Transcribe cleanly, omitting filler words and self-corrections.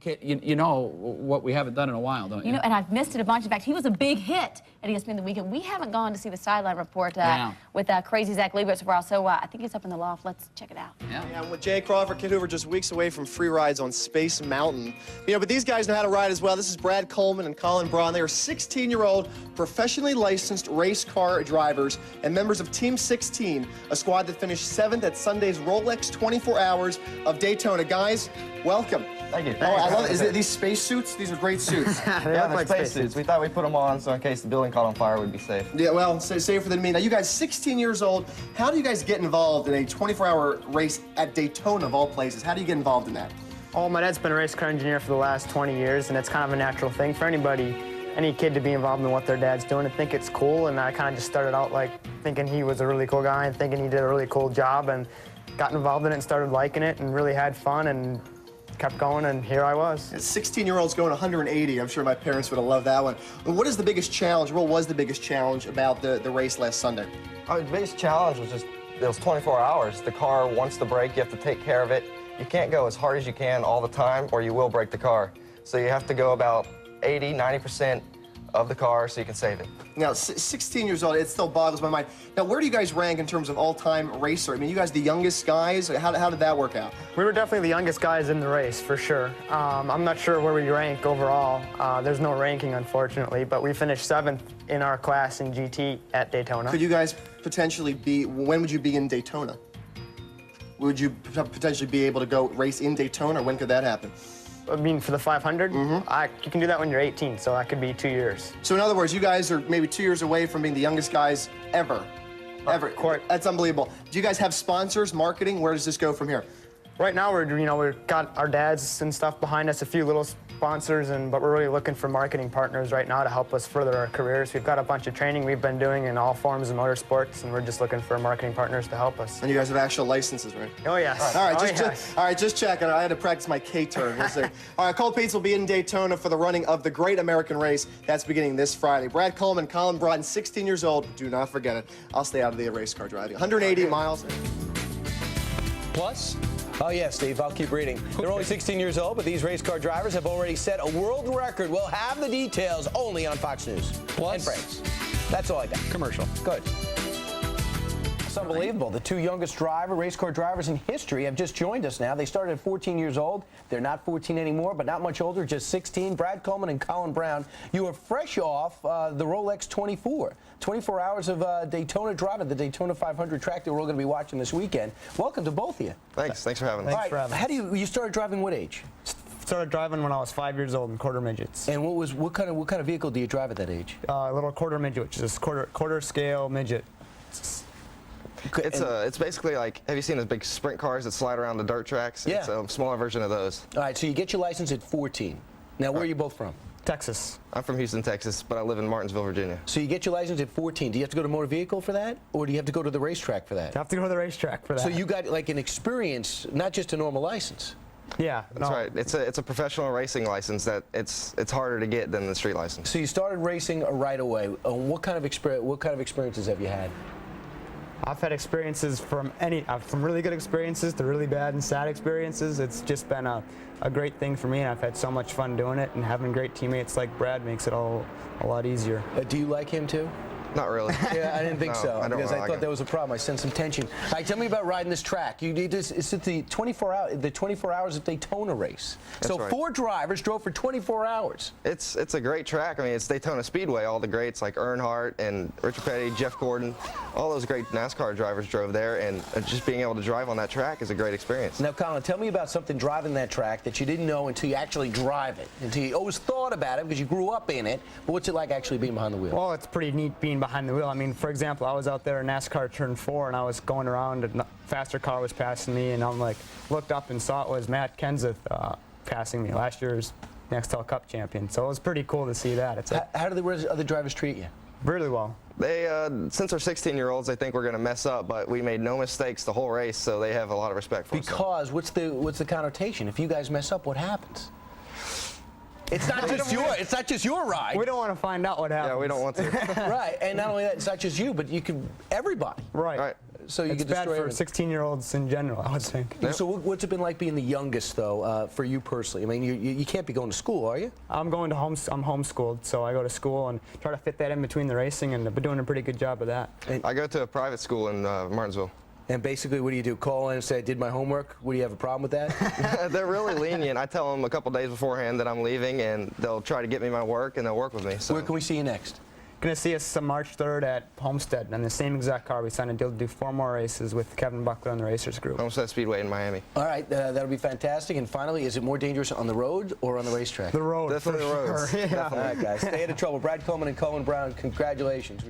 You know what we haven't done in a while, don't you? You know, and I've missed it a bunch. In fact, he was a big hit at ESPN the weekend. We haven't gone to see the sideline report with crazy Zach Leibowitz for a while, so I think it's up in the loft. Let's check it out. Yeah, I'm with Jay Crawford, Kid Hoover, just weeks away from free rides on Space Mountain. You know, but these guys know how to ride as well. This is Brad Coleman and Colin Braun. They are 16-year-old professionally licensed race car drivers and members of Team 16, a squad that finished 7th at Sunday's Rolex 24 Hours of Daytona. Guys, welcome. Thank you. Oh, I love it. Is it these space suits? These are great suits. Yeah, they're space suits. We thought we'd put them on so in case the building caught on fire, we'd be safe. Yeah, well, safer than me. Now, you guys, 16 years old. How do you guys get involved in a 24-hour race at Daytona, of all places? How do you get involved in that? Oh, my dad's been a race car engineer for the last 20 years, and it's kind of a natural thing for anybody, any kid to be involved in what their dad's doing and think it's cool. And I kind of just started out like thinking he was a really cool guy and thinking he did a really cool job, and got involved in it and started liking it and really had fun and kept going, and here I was. 16-year-olds going 180. I'm sure my parents would have loved that one. What is the biggest challenge, what was the biggest challenge about the race last Sunday? The biggest challenge was just, it was 24 hours. The car wants to break, you have to take care of it. You can't go as hard as you can all the time or you will break the car. So you have to go about 80, 90% of the car so you can save it. Now, 16 years old, it still boggles my mind. Now, where do you guys rank in terms of all-time racer? I mean, you guys the youngest guys? How did that work out? We were definitely the youngest guys in the race, for sure. I'm not sure where we rank overall. There's no ranking, unfortunately, but we finished 7th in our class in GT at Daytona. Could you guys potentially be, when would you be in Daytona? Would you potentially be able to go race in Daytona, or when could that happen? I mean, for the 500, Mm-hmm. you can do that when you're 18, so that could be 2 years. So in other words, you guys are maybe 2 years away from being the youngest guys ever. Quite. That's unbelievable. Do you guys have sponsors, marketing? Where does this go from here? Right now, we've got our dads and stuff behind us, a few little sponsors, but we're really looking for marketing partners right now to help us further our careers. We've got a bunch of training we've been doing in all forms of motorsports, and we're just looking for marketing partners to help us. And you guys have actual licenses, right? Oh, yes. All right, yes. all right, just checking. I had to practice my K-turn. We'll see. All right, Cold Pete's will be in Daytona for the running of the Great American Race. That's beginning this Friday. Brad Coleman, Colin Braun, 16 years old. Do not forget it. I'll stay out of the race car driving. 180 miles. Plus? Oh, yeah, Steve, I'll keep reading. They're only 16 years old, but these race car drivers have already set a world record. We'll have the details only on Fox News. Plus? And France. That's all I got. Commercial. Good. It's unbelievable. The two youngest race car drivers in history have just joined us now. They started at 14 years old. They're not 14 anymore, but not much older, just 16. Brad Coleman and Colin Braun. You are fresh off the Rolex 24. 24 hours of Daytona driving, the Daytona 500 track that we're all going to be watching this weekend. Welcome to both of you. Thanks for having me. All right, how do you started driving what age? Started driving when I was 5 years old in quarter midgets. And what kind of vehicle do you drive at that age? A little quarter midget, which is quarter scale midget. It's basically like, have you seen those big sprint cars that slide around the dirt tracks? Yeah. It's a smaller version of those. All right, so you get your license at 14. Now, where are you both from? Texas. I'm from Houston, Texas, but I live in Martinsville, Virginia. So you get your license at 14. Do you have to go to motor vehicle for that? Or do you have to go to the racetrack for that? You have to go to the racetrack for that. So you got like an experience, not just a normal license. Yeah. That's right. It's a professional racing license that it's harder to get than the street license. So you started racing right away. What kind of experiences have you had? I've had experiences from really good experiences to really bad and sad experiences. It's just been a great thing for me, and I've had so much fun doing it, and having great teammates like Brad makes it all a lot easier. Do you like him too? Not really. Yeah, I didn't think so, I don't because really I like thought him. there was a problem. I sensed some tension. All right, tell me about riding this track. You did this. It's at the 24 hours of Daytona race. That's so right. 4 drivers drove for 24 hours. It's a great track. I mean, it's Daytona Speedway. All the greats like Earnhardt and Richard Petty, Jeff Gordon, all those great NASCAR drivers drove there, and just being able to drive on that track is a great experience. Now, Colin, tell me about something driving that track that you didn't know until you actually drive it, until you always thought about it because you grew up in it. But what's it like actually being behind the wheel? Well, it's pretty neat being behind the wheel. I mean, for example, I was out there in NASCAR turn 4, and I was going around, and a faster car was passing me, and I'm like, looked up and saw it was Matt Kenseth passing me, last year's Nextel Cup champion. So it was pretty cool to see that. How do the other drivers treat you? Really well. They, since they're 16-year-olds, they think we're going to mess up, but we made no mistakes the whole race, so they have a lot of respect for us. Because what's the connotation? If you guys mess up, what happens? It's not just your ride. We don't want to find out what happens. Yeah, we don't want to. Right, and not only that, it's not just you, but everybody. Right. Right. So you It's could bad destroy for everything. 16-year-olds in general, I would think. So what's it been like being the youngest, though, for you personally? I mean, you can't be going to school, are you? I'm homeschooled, so I go to school and try to fit that in between the racing, and I've been doing a pretty good job of that. I go to a private school in Martinsville. And basically, what do? Call in and say, I did my homework? Would you have a problem with that? They're really lenient. I tell them a couple days beforehand that I'm leaving, and they'll try to get me my work, and they'll work with me. So. Where can we see you next? Going to see us on March 3rd at Homestead, on the same exact car. We signed a deal to do 4 more races with Kevin Buckler and the Racers Group. Homestead Speedway in Miami. All right, that'll be fantastic. And finally, is it more dangerous on the road or on the racetrack? The road, Definitely the roads. Sure. Yeah. All right, guys, stay out of trouble. Brad Coleman and Braun, congratulations.